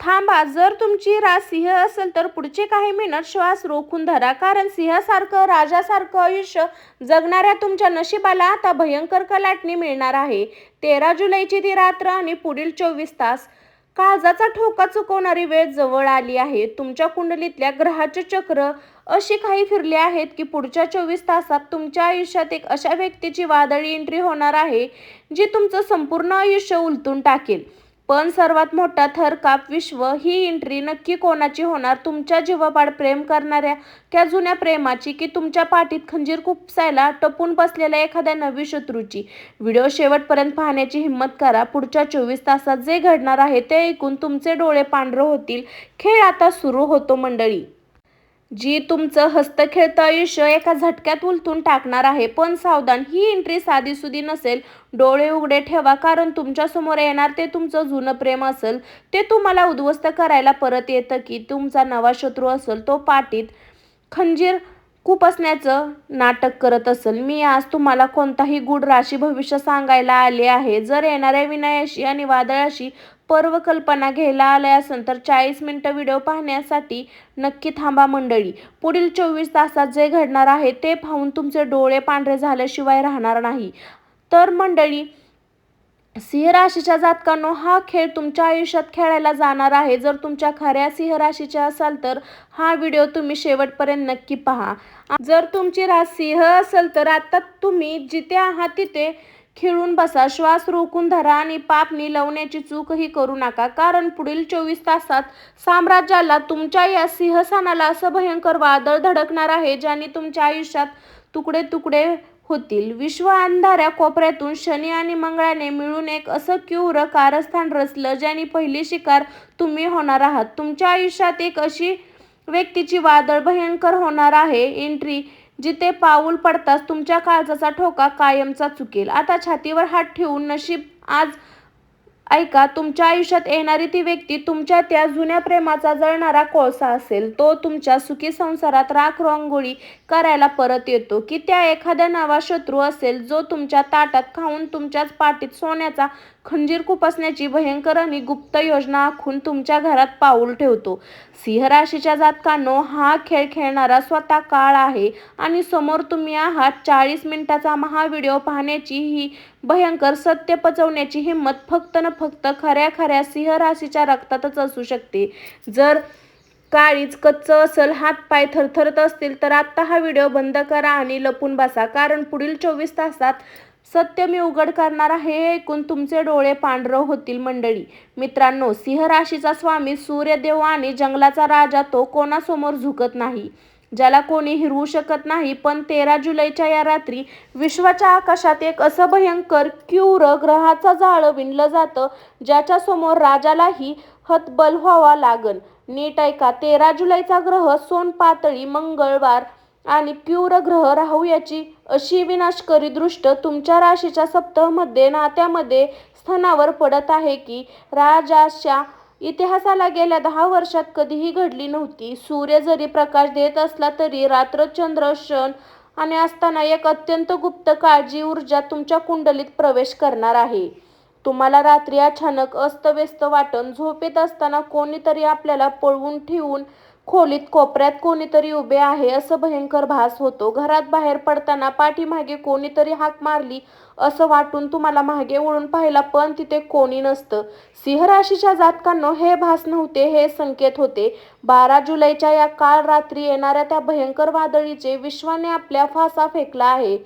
थांबा. जर तुमची रास सिंह असेल तर पुढचे काही मिनिट श्वास रोखून धरा, कारण सिंहासारखं राजासारखं आयुष्य जगणाऱ्या तुमच्या नशिबाला आता भयंकर कलाटणी मिळणार आहे. 13 जुलैची ती रात्र आणि पुढील 24 तास. काळजाचा ठोका चुकवणारी वेळ जवळ आली आहे. तुमच्या कुंडलीतल्या ग्रहाचे चक्र अशी काही फिरले आहेत की पुढच्या 24 तासात तुमच्या आयुष्यात एक अशा व्यक्तीची वादळी एंट्री होणार आहे जी तुमचं संपूर्ण आयुष्य उलटून टाकेल. पण सर्वात मोठा थरकाप विश्व, ही एंट्री नक्की कोणाची होणार? तुमच्या जीवापाड प्रेम करणाऱ्या त्या जुन्या प्रेमाची, की तुमच्या पाठीत खंजीर खुपसायला टपून बसलेल्या एखाद्या नवी शत्रूची? व्हिडिओ शेवटपर्यंत पाहण्याची हिंमत करा. पुढच्या 24 तासात जे घडणार आहे ते ऐकून तुमचे डोळे पांढरे होतील. खेळ आता सुरू होतो मंडळी. जी तुमचं हस्तखेळतं आयुष्य एका झटक्यात उलटून टाकणार आहे. पण सावधान, ही एंट्री साधीसुधी नसेल. डोळे उघडे ठेवा, कारण तुमच्यासमोर येणार ते तुमचं जुनं प्रेम असेल. ते तुम्हाला उद्ध्वस्त करायला परत येतं, की तुमचा नवा शत्रू असेल तो पाठीत खंजीर खुपसण्याचं नाटक करत असेल. मी आज तुम्हाला कोणताही गूढ राशी भविष्य सांगायला आले आहे. जर येणाऱ्या विनायाशी आणि वादळाशी पर्वकल्पना घ्यायला आलाय असेल तर 40 मिनिटं व्हिडिओ पाहण्यासाठी नक्की थांबा मंडळी. पुढील 24 तासात जे घडणार आहे ते पाहून तुमचे डोळे पांढरे झाल्याशिवाय राहणार नाही. तर मंडळी, सिंह राशीच्या जातकांनो, हा खेळ तुमच्या आयुष्यात खेळायला जाणार आहे. जर तुमच्या खऱ्या सिंह राशीचे असाल तर हा व्हिडिओ तुम्ही शेवटपर्यंत नक्की पहा. जर तुमची रास सिंह असेल तर आता तुम्ही जिथे आहात तिथे खिळून बसा, श्वास रोखून धरा आणि पाप निलवण्याची चूकही करू नका, कारण पुढील 24 तासात साम्राज्याला, तुमच्या या सिंहस्थानाला असं भयंकर वादळ धडकणार आहे ज्याने तुमच्या आयुष्यात तुकडे तुकडे होतील. विश्व अंधाऱ्या कोपऱ्यातून शनी आणि मंगळाने मिळून एक असं क्रूर कारस्थान रचलं ज्याने पहिली शिकार तुम्ही होणार आहात. तुमच्या आयुष्यात एक अशी व्यक्तीची वादळ भयंकर होणार आहे एंट्री, जिथे पाऊल पडताच तुमच्या काळजाचा ठोका कायमचा चुकेल. आता छातीवर हात ठेवून नशीब आज ऐका. तुमच्या आयुष्यात येणारी ती व्यक्ती तुमच्या त्या जुन्या प्रेमाचा जळणारा कोळसा असेल. तो तुमच्या सुखी संसारात राख रांगोळी करायला परत येतो, की त्या एखाद्या नवा शत्रू असेल जो तुमच्या ताटात खाऊन तुमच्याच पाठीत सोन्याचा खंजीर खुपसण्याची भयंकर आणि गुप्त योजना आखून तुमच्या घरात पाऊल ठेवतो. सिंह राशीच्या जातकांनो, हा खेळ खेळणारा स्वतः काळ आहे आणि समोर तुम्ही आहात. 40 मिनिटाचा व्हिडिओ पाहण्याची, ही भयंकर सत्य पचवण्याची हिंमत फक्त न फक्त खऱ्या सिंह राशीच्या रक्तातच असू शकते. जर काळीज कच्चं असेल, हातपाय थरथरत असतील तर आत्ता हा व्हिडिओ बंद करा आणि लपून बसा, कारण पुढील 24 तासात सत्य मी उघड करणार आहे. हे ऐकून तुमचे डोळे पांढरे होतील मंडळी. मित्रांनो, सिंह राशीचा स्वामी सूर्यदेव आणि जंगलाचा राजा तो कोणासमोर झुकत नाही, ज्याला कोणी हिरवू शकत नाही. पण 13 जुलैच्या या रात्री विश्वाच्या आकाशात एक असं भयंकर क्रूर ग्रहाचं जाळं विणलं जातं ज्याच्या समोर राजालाही हतबल व्हावं लागन. नीट ऐका. 13 जुलैचा ग्रह सोनपातळी मंगळवार आणि क्रूर ग्रह राहू याची अशी विनाशकारी दृष्ट तुमच्या राशीच्या सप्तमध्ये नात्यामध्ये स्थानावर पडत आहे की राजाच्या इतिहासाला गेल्या 10 वर्षात कधीही घडली नव्हती. सूर्य जरी प्रकाश देत असला तरी रात्र, चंद्र, क्षण आणि असताना एक अत्यंत गुप्त काळजी ऊर्जा तुमच्या कुंडलीत प्रवेश करणार आहे. तुम्हाला रात्री अचानक अस्तव्यस्त वाटन. झोपेत असताना कोणीतरी आपल्याला पळवून ठेवून खोलीत कोपऱ्यात कोणीतरी उभे आहे असं भयंकर भास होतो. घरात बाहेर पडताना पाठीमागे कोणीतरी हाक मारली असं वाटून तुम्हाला मागे वळून पाहिला, पण तिथे कोणी नसतं. सिंह राशीच्या जातकांनो, हे भास नव्हते, हे संकेत होते. 12 जुलैच्या या काळ रात्री येणाऱ्या त्या भयंकर वादळीचे विश्वाने आपल्या फासा फेकला आहे.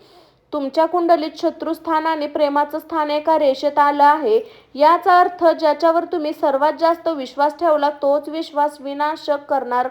तुमच्या कुंडलीत शत्रुस्थान आणि प्रेमाचं स्थान एका रेषेत आलं आहे. याचा अर्थ ज्याच्यावर तुम्ही सर्वात जास्त विश्वास ठेवला तोच विश्वास विनाशक करणार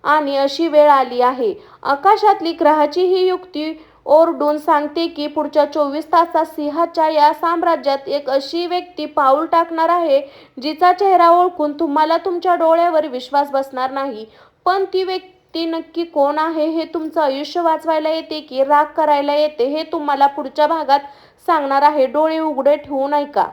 आणि अशी वेळ आली आहे. आकाशातली ग्रहाची ही युक्ती ओरडून सांगते की पुढच्या 24 तासात सिंहाच्या या साम्राज्यात एक अशी व्यक्ती पाऊल टाकणार आहे जिचा चेहरा ओळखून तुम्हाला तुमच्या डोळ्यावर विश्वास बसणार नाही. पण ती व्यक्ती नक्की कोण आहे? हे तुमचं आयुष्य वाचवायला येते की राग करायला येते, हे तुम्हाला पुढच्या भागात सांगणार आहे. डोळे उघडे ठेवून ऐका.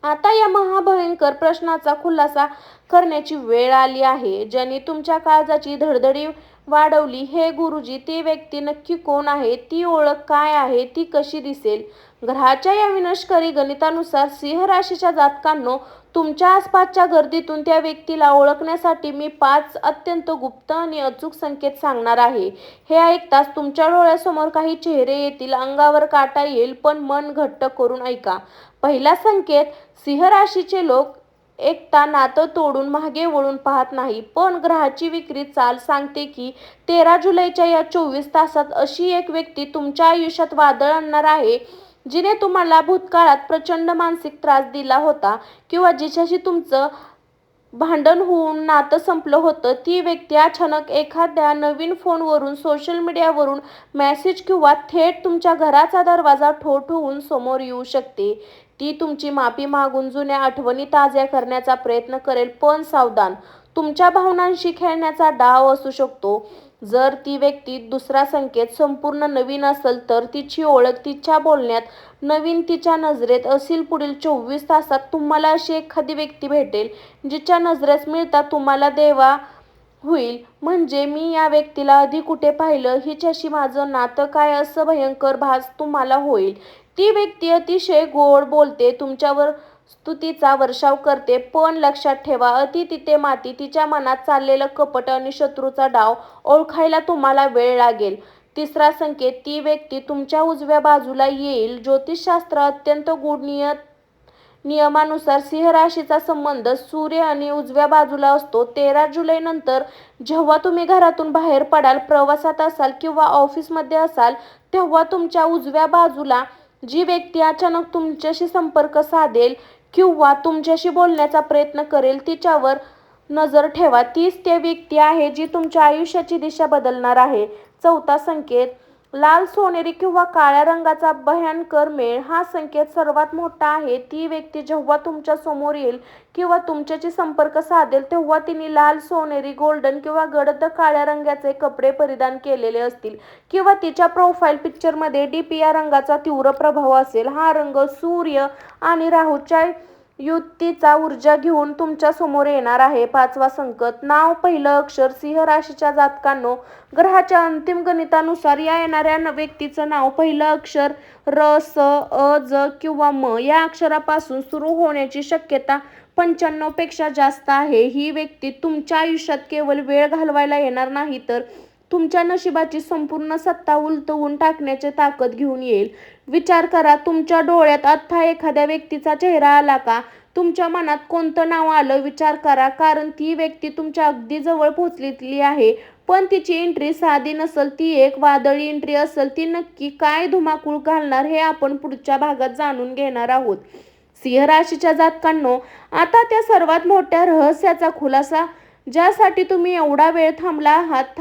आता या महाभयंकर प्रश्नाचा खुलासा करण्याची वेळ आली आहे. ज्यांनी तुमच्या काळजाची धडधडी वाढवली. हे गुरुजी, ती व्यक्ती नक्की कोण आहे? ती ओळख काय आहे? ती कशी दिसेल? ग्रहाच्या या विनाशकारी गणितानुसार सिंह राशीच्या जातकांनो, तुमच्या आसपासच्या गर्दीतून त्या व्यक्तीला ओळखण्यासाठी मी 5 अत्यंत गुप्त आणि अचूक संकेत सांगणार आहे. हे ऐकताच तुमच्या डोळ्यासमोर काही चेहरे येतील, अंगावर काटा येईल, पण मन घट्ट करून ऐका. पहिला संकेत. सिंह राशीचे लोक एकटा नातं तोडून मागे वळून पाहत नाही, पण ग्रहाची विकृत चाल सांगते की 13 जुलैच्या या 24 तासात अशी एक व्यक्ती तुमच्या आयुष्यात वादळ आणणार आहे, जिने तुम्हाला भूतकाळात प्रचंड मानसिक त्रास दिला होता किंवा जिच्याशी तुमचं भांडण होऊन नातं संपलं होतं. ती व्यक्ती अचानक एखाद्या नवीन फोनवरून, सोशल मीडियावरून मेसेज किंवा थेट तुमच्या घराचा दरवाजा ठोठावून समोर येऊ शकते. ती तुमची माफी मागून जुन्या आठवणी ताज्या करण्याचा प्रयत्न करेल, पण सावधान, तुमच्या भावनांशी खेळण्याचा डाव असू शकतो. जर ती व्यक्ती. दुसरा संकेत संपूर्ण नवीन असेल तर तिची ओळख तिच्या बोलण्यात, नवीन तिच्या नजरेत असेल. पुढील 24 तासात तुम्हाला अशी एखादी व्यक्ती भेटेल जिच्या नजरेस मिळता तुम्हाला देवा होईल, म्हणजे मी या व्यक्तीला आधी कुठे पाहिलं, हिच्याशी माझं नातं काय, असं भयंकर भास तुम्हाला होईल. ती व्यक्ती अतिशय गोड बोलते, तुमच्यावर स्तुतीचा वर्षाव करते, पण लक्षात ठेवा, अति तिथे माती. तिच्या मनात चाललेलं कपट आणि शत्रूचा डाव ओळखायला तुम्हाला वेळ लागेल. तिसरा संकेत. ती व्यक्ती तुमच्या उजव्या बाजूला येईल. ज्योतिषशास्त्र अत्यंत गूढ नियमानुसार सिंह राशीचा संबंध सूर्य आणि उजव्या बाजूला असतो. 13 जुलै नंतर जेव्हा तुम्ही घरातून बाहेर पडाल, प्रवासात असाल किंवा ऑफिसमध्ये असाल, तेव्हा तुमच्या उजव्या बाजूला जी व्यक्ती अचानक तुमच्याशी संपर्क साधेल किंवा तुमच्याशी बोलण्याचा प्रयत्न करेल, तिच्यावर नजर ठेवा. तीच ती व्यक्ती आहे जी तुमच्या आयुष्याची दिशा बदलणार आहे. चौथा संकेत. लाल, सोनेरी किंवा काळ्या रंगाचा भयंकर मेळ. हा संकेत सर्वात मोठा आहे. ती व्यक्ती जेव्हा तुमच्या समोर येईल किंवा तुमच्याशी संपर्क साधेल, तेव्हा तिने लाल, सोनेरी, गोल्डन किंवा गडद काळ्या रंगाचे कपडे परिधान केलेले असतील किंवा तिच्या प्रोफाईल पिक्चरमध्ये डीप या रंगाचा तीव्र प्रभाव असेल. हा रंग सूर्य आणि राहूच्या युतीचा ऊर्जा घेऊन तुमच्या समोर येणार आहे. पाचवा संकेत. नाव, पहिलं अक्षर. सिंह राशीच्या जातकांनो, ग्रहाच्या अंतिम गणितानुसार या येणाऱ्या व्यक्तीचं नाव पहिलं अक्षर र, स, अ, ज किंवा म या अक्षरापासून सुरू होण्याची शक्यता 95 पेक्षा जास्त आहे. ही व्यक्ती तुमच्या आयुष्यात केवळ वेळ घालवायला येणार नाही, तर तुमच्या नशिबाची संपूर्ण सत्ता उलटवून टाकण्याची ताकद घेऊन येईल. विचार करा, तुमच्या डोळ्यात आत्ता एखाद्या व्यक्तीचा चेहरा आला का? तुमच्या मनात कोणतं नाव आलं? विचार करा, कारण ती व्यक्ती तुमच्या अगदी जवळ पोहोचलेली आहे. पण तिची एंट्री साधी नसेल, ती एक वादळी एंट्री असेल. ती नक्की काय धुमाकूळ घालणार हे आपण पुढच्या भागात जाणून घेणार आहोत. सिंह राशीच्या जातकांनो, आता त्या सर्वात मोठ्या रहस्याचा खुलासा, ज्यासाठी तुम्ही एवढा वेळ थांबला आहात.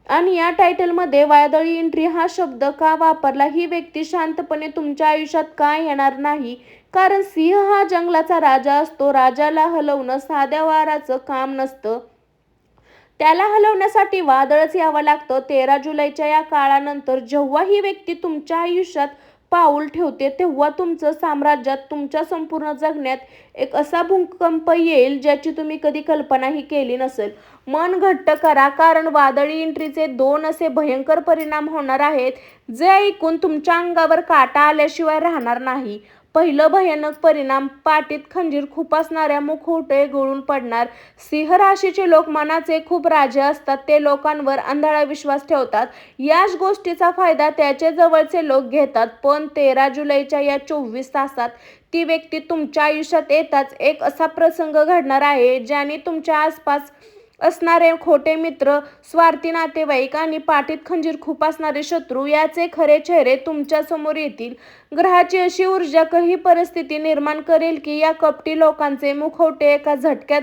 आणि या टायटलमध्ये वादळी एंट्री हा शब्द का वापरला? ही व्यक्ती शांतपणे तुमच्या आयुष्यात का येणार नाही? कारण सिंह हा जंगलाचा राजा असतो. राजाला हलवणं साध्या वाराचं काम नसतं, त्याला हलवण्यासाठी वादळच यावं लागतं. 13 जुलैच्या या काळानंतर जेव्हा ही व्यक्ती तुमच्या आयुष्यात पाऊल ठेवते, तेव्हा तुमचं साम्राज्यात, तुमच्या संपूर्ण जगण्यात एक असा भूकंप येईल ज्याची तुम्ही कधी कल्पनाही केली नसेल. मन घट्ट करा, कारण वादळी एंट्रीचे 2 असे भयंकर परिणाम होणार आहेत, जे ऐकून तुमच्या अंगावर काटा आल्याशिवाय राहणार नाही. पहिलं भयानक परिणाम. पाठीत खंजीर खुपसणाऱ्या मुखवटे गळून पडणार. सिंह राशीचे लोक मनाचे खूप राजे असतात. ते लोकांवर आंधळा विश्वास ठेवतात. याच गोष्टीचा फायदा त्याचे जवळचे लोक घेतात. पण 13 जुलैच्या या 24 तासात ती व्यक्ती तुमच्या आयुष्यात येताच एक असा प्रसंग घडणार आहे, ज्याने तुमच्या आसपास असणारे खोटे मित्र, स्वार्थी नातेवाईक आणि पाठीत खंजीर खुपसणारे शत्रू याचे खरे चेहरे तुमच्या समोर येतील. ग्रहाची अशी ऊर्जा काही परिस्थिती निर्माण करेल की या कपटी लोकांचे मुखवटे एका झटक्यात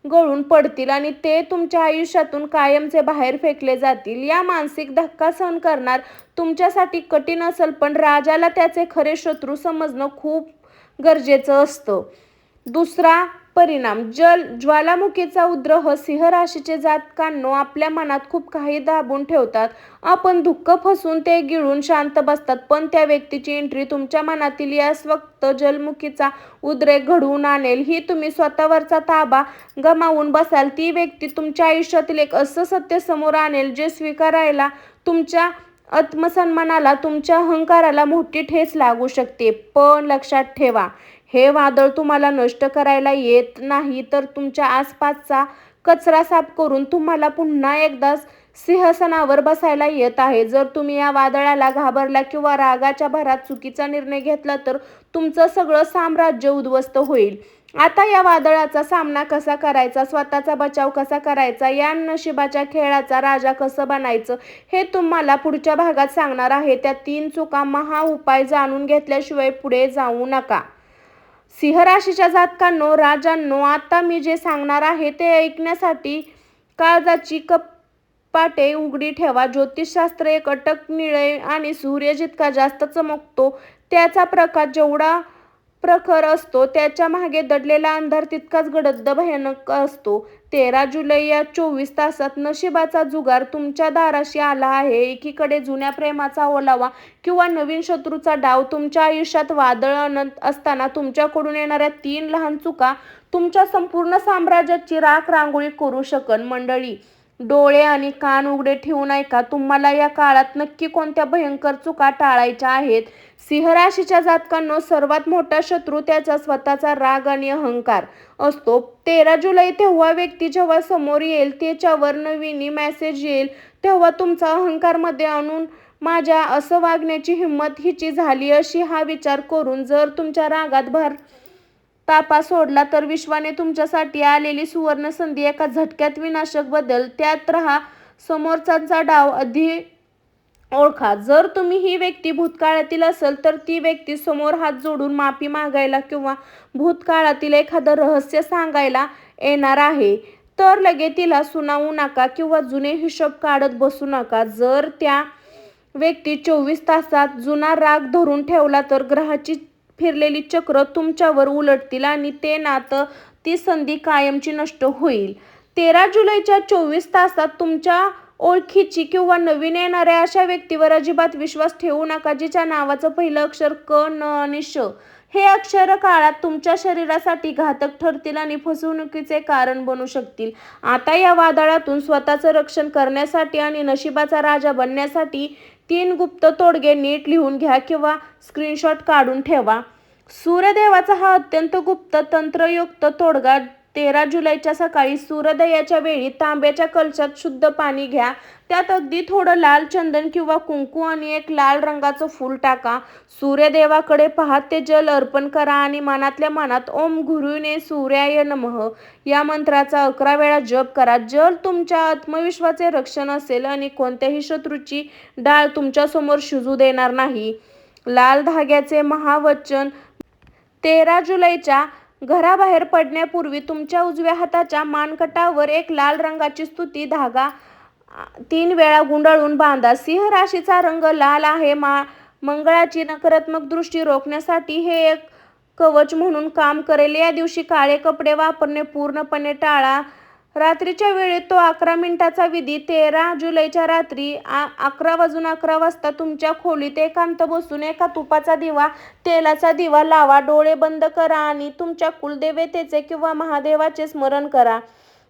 गळून पडतील आणि ते तुमच्या आयुष्यातून कायमचे बाहेर फेकले जातील. या मानसिक धक्का सहन करणार तुमच्यासाठी कठीण असेल, पण राजाला त्याचे खरे शत्रू समजणं खूप गरजेचं असतं. दुसरा परिणाम ज्वालामुखीचा उद्रेक सिंह राशीचे जातकांनो आपल्या मनात खूप काही दाबून ठेवतात. आपण दुःख फसून ते गिळून शांत बसतात, पण त्या व्यक्तीची एंट्री तुमच्या मनातील या स्वक्त ज्वालामुखीचा उद्रेक घडवून आणेल. ही तुम्ही स्वतःवरचा ताबा गमावून बसाल. ती व्यक्ती तुमच्या आयुष्यातील एक असं सत्य समोर आणेल जे स्वीकारायला तुमच्या आत्मसन्मानाला, तुमच्या अहंकाराला मोठी ठेच लागू शकते. पण लक्षात ठेवा, हे वादळ तुम्हाला नष्ट करायला येत नाही, तर तुमच्या आसपासचा कचरा साफ करून तुम्हाला पुन्हा एकदा सिंहासनावर बसायला येत आहे. जर तुम्ही या वादळाला घाबरला किंवा रागाच्या भरात चुकीचा निर्णय घेतला तर तुमचं सगळं साम्राज्य उद्ध्वस्त होईल. आता या वादळाचा सामना कसा करायचा, स्वतःचा बचाव कसा करायचा, या नशिबाच्या खेळाचा राजा कसं बनायचं, हे तुम्हाला पुढच्या भागात सांगणार आहे. त्या 3 चुका उपाय जाणून घेतल्याशिवाय पुढे जाऊ नका. सिंह राशीच्या जातकांनो, राजांनो, आता मी जे सांगणार आहे ते ऐकण्यासाठी काळजाची कपाटे उघडी ठेवा. ज्योतिषशास्त्र एक अटक निळे आणि सूर्य जितका जास्त चमकतो, त्याचा प्रकाश जेवढा प्रखर असतो, त्याच्या मागे दडलेला अंधार तितकाच गडद भयानक असतो. 13 जुलै या 24 तासात नशिबाचा जुगार तुमच्या दाराशी आला आहे. एकीकडे जुन्या प्रेमाचा ओलावा किंवा नवीन शत्रूचा डाव. तुमच्या आयुष्यात वादळ आणत असताना तुमच्याकडून येणाऱ्या 3 लहान चुका तुमच्या संपूर्ण साम्राज्याची राख रांगोळी करू शकन. मंडळी, डोळे आणि कान उघडे ठेवून ऐका. तुम्हाला या काळात नक्की कोणत्या भयंकर चुका टाळायच्या आहेत. सिंह राशीच्या जातकांनो, सर्वात मोठा शत्रू त्याचा स्वतःचा राग आणि अहंकार असतो. 13 जुलै तेव्हा व्यक्ती जेव्हा समोर येईल, त्याच्यावर नवीन मेसेज येईल, तेव्हा तुमचा अहंकार मध्ये आणून माझ्या असं वागण्याची हिंमत हिची झाली अशी हा विचार करून जर तुमच्या रागात भर तापा सोडला तर विश्वाने तुमच्यासाठी आलेली सुवर्ण संधी एका झटक्यात विनाशक बदल. त्यात राहा. समोरचा डाव आधी ओळखा. जर तुम्ही ही व्यक्ती भूतकाळातील असेल तर ती व्यक्ती समोर हात जोडून माफी मागायला किंवा भूतकाळातील एखादं रहस्य सांगायला येणार आहे, तर लगेच तिला सुनावू नका किंवा जुने हिशोब काढत बसू नका. जर त्या व्यक्ती 24 तासात जुना राग धरून ठेवला तर ग्रहाची फिरलेली चक्र तुमच्यावर उलटतील आणि ते नातं, ती संधी कायमची नष्ट होईल. 13 जुलैच्या 24 तासात तुमच्या ओळखीची किंवा नवीन येणाऱ्या अशा व्यक्तीवर अजिबात विश्वास ठेवू नका जिच्या नावाचं पहिलं अक्षर क, न आणि श हे अक्षर काळात तुमच्या शरीरासाठी घातक ठरतील आणि फसवणुकीचे कारण बनू शकतील. आता या वादळातून स्वतःचं रक्षण करण्यासाठी आणि नशिबाचा राजा बनण्यासाठी 3 गुप्त तोडगे नीट लिहून घ्या किंवा स्क्रीनशॉट काढून ठेवा. सूर्यदेवाचा हा अत्यंत गुप्त तंत्रयुक्त तोडगा. 13 जुलैच्या सकाळी सूर्योदयाच्या वेळी तांब्याच्या कलशात शुद्ध पाणी घ्या. त्यात अगदी थोडं लाल चंदन किंवा कुंकू आणि एक लाल रंगाचं फूल टाका. सूर्यदेवाकडे पाहत ते जल अर्पण करा आणि मनातल्या मनात ओम गुरुने सूर्याय नमः या मंत्राचा 11 वेळा जप करा. जल तुमच्या आत्मविश्वासाचे रक्षण असेल आणि कोणत्याही शत्रूची डाळ तुमच्यासमोर शिजू देणार नाही. लाल धाग्याचे महावचन. 13 जुलैच्या घराबाहेर पडण्यापूर्वी तुमच्या उजव्या हाताच्या मानकटावर एक लाल रंगाची स्तुती धागा 3 वेळा गुंडाळून बांधा. सिंह राशीचा रंग लाल आहे. मंगळाची नकारात्मक दृष्टी रोखण्यासाठी हे एक कवच म्हणून काम करेल. या दिवशी काळे कपडे वापरणे पूर्णपणे टाळा. रात्रीच्या वेळी तो 11 मिनिटाचा विधी. 13 जुलैच्या रात्री 11:11 वाजता तुमच्या खोलीत एकांत बसून एका तुपाचा दिवा, तेलाचा दिवा लावा. डोळे बंद करा आणि तुमच्या कुलदेवतेचे किंवा महादेवाचे स्मरण करा.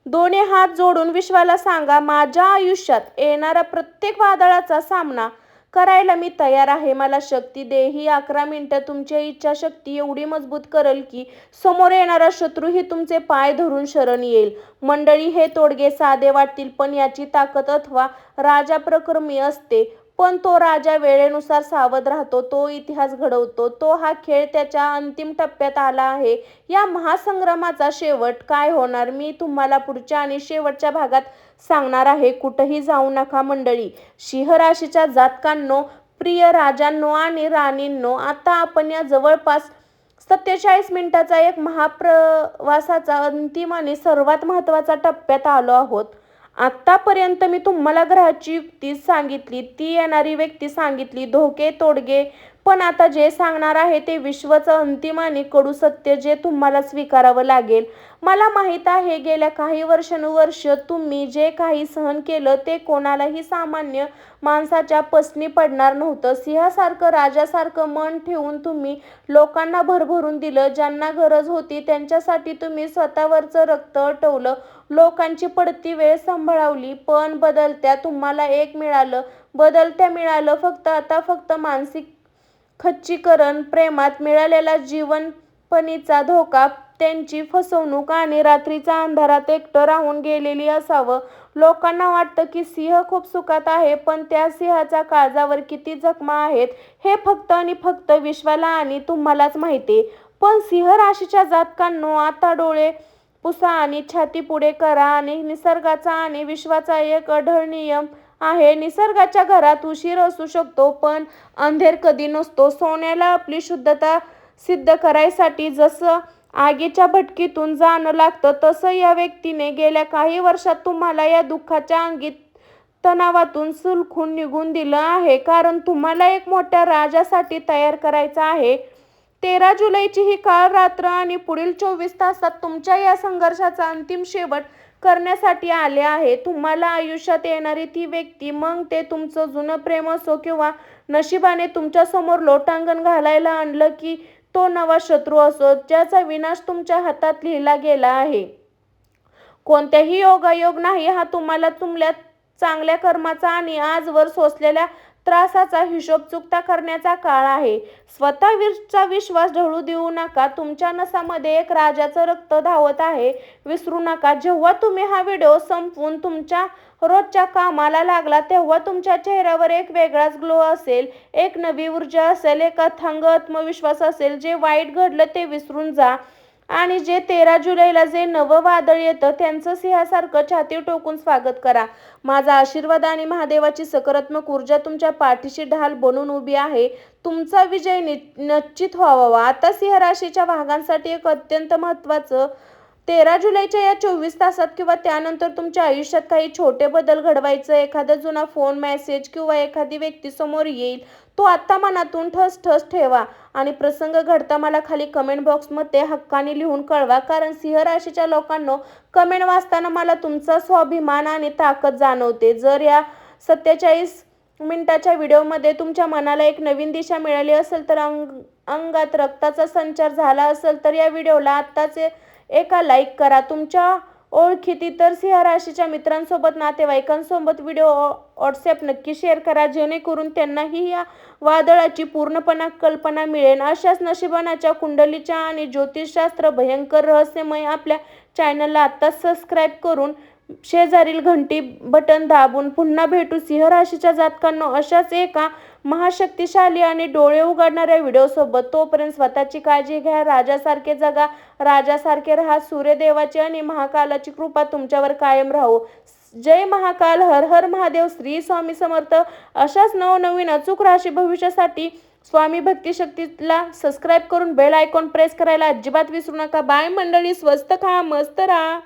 दोन्ही हात जोडून विश्वाला सांगा, माझ्या आयुष्यात येणाऱ्या प्रत्येक वादळाचा सामना करायला मी तयार आहे. मला शक्ती दे. ही 11 मिनिटं तुमची इच्छाशक्ती एवढी मजबूत करेल की समोर येणारा शत्रूही तुमचे पाय धरून शरण येईल. मंडळी, हे तोडगे साधे वाटतील पण याची ताकद अथवा राजा प्रक्रमी असते. पण तो राजा वेळेनुसार सावध राहतो, तो इतिहास घडवतो. तो हा खेळ त्याच्या अंतिम टप्प्यात आला आहे. या महासंग्रामाचा शेवट काय होणार मी तुम्हाला पुढच्या आणि शेवटच्या भागात सांगणार आहे. कुठेही जाऊ नका. मंडळी, सिंह राशीच्या जातकांनो, प्रिय राजांनो आणि राणींनो, आता आपण या जवळपास 47 मिनिटाचा एक महाप्रवासाचा अंतिम आणि सर्वात महत्त्वाचा टप्प्यात आलो आहोत. आतापर्यंत मी तुम्हाला ग्रहाची युक्ती सांगितली, ती येणारी व्यक्ती सांगितली, धोके, तोडगे, पण आता जे सांगणार आहे ते विश्वाचं अंतिम आणि कडू सत्य जे तुम्हाला स्वीकारावं लागेल. मला माहीत आहे गेल्या काही वर्षानुवर्ष तुम्ही जे काही सहन केलं ते कोणालाही सामान्य माणसाच्या पसनी पडणार नव्हतं. सिंहासारखं राजासारखं मन ठेवून तुम्ही लोकांना भरभरून दिलं. ज्यांना गरज होती त्यांच्यासाठी तुम्ही स्वतःवरचं रक्त आटवलं. लोकांची पडती वेळ सांभाळली. पण बदलत्या तुम्हाला एक मिळालं. मिळालं फक्त मानसिक खच्चीकरण, प्रेमात मिळालेला जीवनपणीचा धोका, त्यांची फसवणूक आणि रात्रीच्या अंधारात एकटं राहून गेलेली असावं. लोकांना वाटतं की सिंह खूप सुखात आहे, पण त्या सिंहाच्या काळजावर किती जखमा आहेत हे फक्त आणि फक्त विश्वाला आणि तुम्हालाच माहिती. पण सिंह राशीच्या जातकांनो, आता डोळे पुसा आणि छाती पुढे करा. आणि निसर्गाचा आणि विश्वाचा एक अढळ नियम आहे. निसर्गाच्या घरात उशीर असू शकतो, पण अंधेर कधी नसतो. सोन्याला आपली शुद्धता सिद्ध करायसाठी जसं आगीच्या भट्टीतून जाणं लागतं, तसं या व्यक्तीने गेल्या काही वर्षात तुम्हाला या दुःखाच्या अंगीत तणावातून सुलखून निघून दिलं आहे. कारण तुम्हाला एक मोठ्या राजासाठी तयार करायचं आहे. 13 जुलैची ही काळ रात्र आणि पुढील 24 तासात तुमच्या या संघर्षाचा अंतिम शेवट करण्यासाठी आले आहे. तुम्हाला आयुष्यात येणारी ती व्यक्ती, मग ते तुमचं जुनं प्रेम असो किंवा नशिबाने तुमच्यासमोर लोटांगण घालायला आणलं की तो नवा शत्रू असो, ज्याचा विनाश तुमच्या हातात लिहिला गेला आहे. कोणत्याही योगायोग नाही हा. तुम्हाला तुमच्या चांगल्या कर्माचा आणि आजवर सोसलेल्या त्रासाचा हिशोब चुकता करण्याचा काळ आहे. स्वतःवरचा विश्वास ढळू देऊ नका. तुमच्या नसामध्ये एक राजाचं रक्त धावत आहे, विसरू नका. जेव्हा तुम्ही हा व्हिडिओ संपवून तुमच्या रोजच्या कामाला लागला तेव्हा तुमच्या चेहऱ्यावर एक वेगळाच ग्लो असेल, एक नवी ऊर्जा असेल, एक अथांग आत्मविश्वास असेल. जे वाईट घडलं ते विसरून जा आणि जे 13 जुलैला जे नवं वादळ येतं त्याचं सिंहासारखं छाती टोकून स्वागत करा. माझा आशीर्वाद आणि महादेवाची सकारात्मक ऊर्जा तुमच्या पाठीशी ढाल बनून उभी आहे. तुमचा विजय निश्चित व्हावा. आता सिंह राशीच्या भागांसाठी एक अत्यंत महत्त्वाचं 13 जुलैच्या या 24 तासात किंवा त्यानंतर तुमच्या आयुष्यात काही छोटे बदल घडवायचं. एखादा जुना फोन, मेसेज किंवा एखादी व्यक्ती समोर येईल. तो आत्ता मनातून ठस ठेवा आणि प्रसंग घडता मला खाली कमेंट बॉक्समध्ये हक्काने लिहून कळवा. कारण सिंह राशीच्या लोकांनो, कमेंट वाचताना मला तुमचा स्वाभिमान आणि ताकद जाणवते. जर या 47 मिनिटाच्या व्हिडिओमध्ये तुमच्या मनाला एक नवीन दिशा मिळाली असेल, तर अंगात रक्ताचा संचार झाला असेल, तर या व्हिडिओला आत्ताच एका लाईक करा. तुमच्या ओळखीत इतर सिंह राशीच्या मित्रांसोबत, नातेवाईकांसोबत व्हिडिओ व्हॉट्सॲप नक्की शेअर करा, जेणेकरून त्यांनाही या वादळाची पूर्णपणे कल्पना मिळेल. अशाच नशिबाच्या, कुंडलीच्या आणि ज्योतिषशास्त्र भयंकर रहस्यमय आपल्या चॅनलला आत्ताच सबस्क्राईब करून शेजारील घंटी बटन दाबून पुन्हा भेटू सिंह राशीच्या जातकांनो अशाच एका महाशक्तिशाली आणि डोळे उघडणाऱ्या व्हिडिओसोबत. तोपर्यंत स्वतःची काळजी घ्या. राजासारखे जगा, राजासारखे राहा. सूर्यदेवाची आणि महाकालाची कृपा तुमच्यावर कायम राहो. जय महाकाल. हर हर महादेव. श्री स्वामी समर्थ. अशाच नवनवीन अचूक राशी भविष्यासाठी स्वामी भक्ती शक्तीला सबस्क्राईब करून बेल आयकॉन प्रेस करायला अजिबात विसरू नका. बाय मंडळी. स्वस्त खा, मस्त राहा.